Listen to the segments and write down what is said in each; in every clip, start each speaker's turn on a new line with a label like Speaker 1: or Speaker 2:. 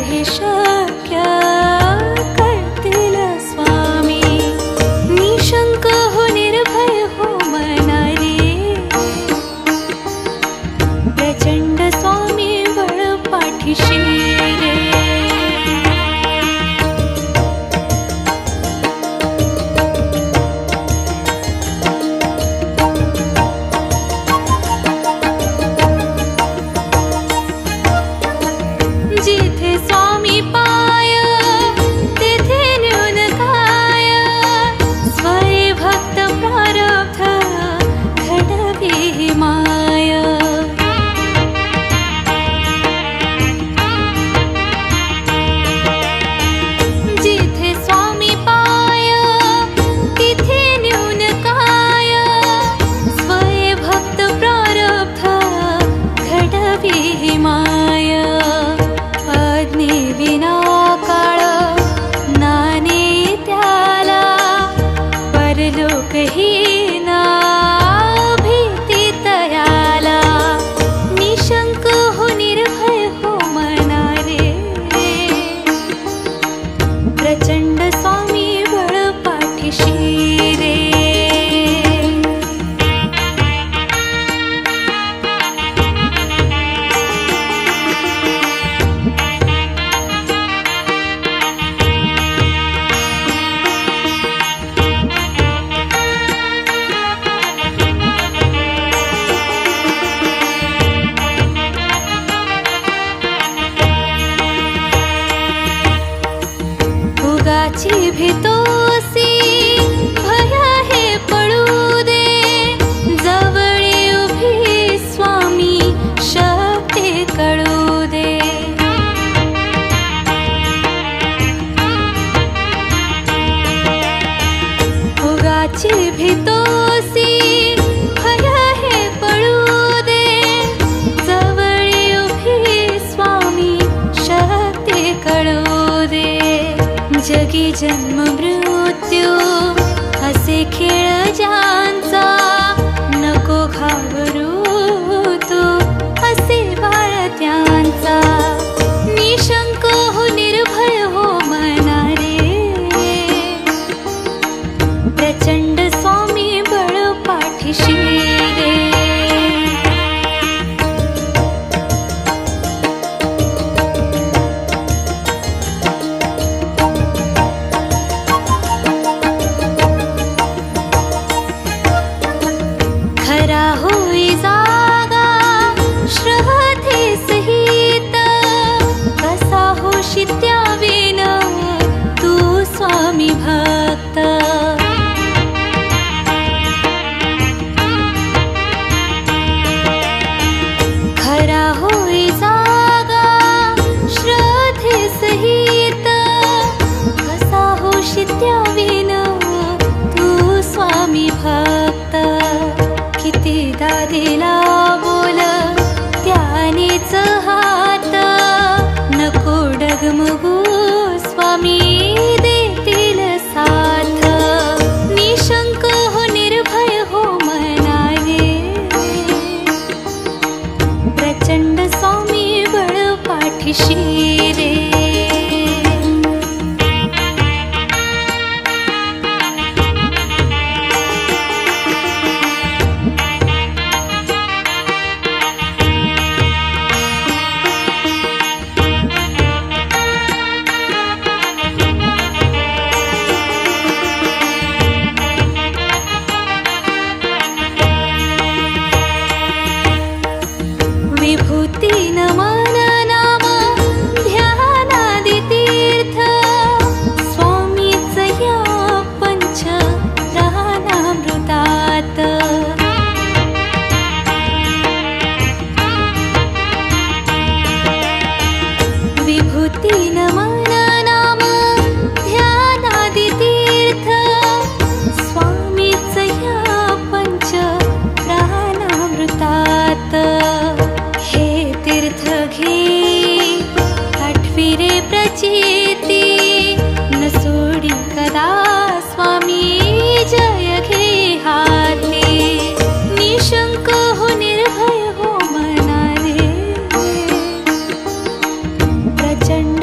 Speaker 1: हे शक्य करतील स्वामी. निशंक हो निर्भय हो मना रे, प्रचंड स्वामी बळ पाठीशी रे. जिथे स्वामी पाय तेथे न्यून काय, स्वय भक्त प्रारब्ध घडवी माय. जिथे स्वामी पाय तिथे न्यून काय, स्वय भक्त प्रारब्ध घडवी माय. विना काळ नाने त्याला, परलोकहीना भीती तयाला. निशंक हो निर्भय हो मना रे, प्रचंड स्वामी बळ पाठीशी रे. उगाची भीतोसी भय हे पडू दे, जवळी उभी स्वामी शक्ती कळू दे. उगाची भीतोसी भय हे पडू दे, जवळी उभी स्वामी शक्ती कळू दे. जगी जन्म मृत्यू असे खेळ ज्यांचा, नको घाबरू तू असे बाळ त्यांचा. निशंक हो निर्भय हो मना रे, प्रचंड स्वामी बळ पाठीशी रे. खरा होई जागा श्रद्धे सहित, कसा होशी त्याविन तू स्वामी भक्त. खरा होई जागा श्रद्धे सहित, कसा होशी त्याविन तू स्वामी भक्त. कितीदा दिला बोल त्यानेच हात, नको डगमगू स्वामी देतील साथ. निशंक हो निर्भय हो मना रे, प्रचंड स्वामी बळ पाठीशी रे. विभूती नमन नाम ध्यानादि तीर्थ, स्वामीच या पंच प्राणामृतात. विभूती नमन नाम ध्यानादि तीर्थ, स्वामीच या पंच प्राणामृतात. तीर्थ घे आठविरे प्रचिती, न सोडी कदा स्वामी जय घे हाती. निशंक हो निर्भय हो मना रे, प्रचंड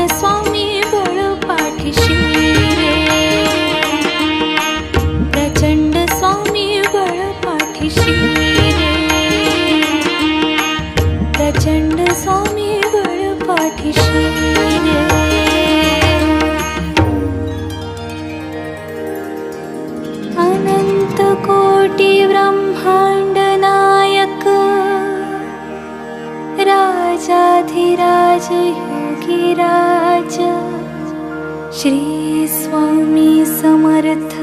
Speaker 1: श्री स्वामी समर्थ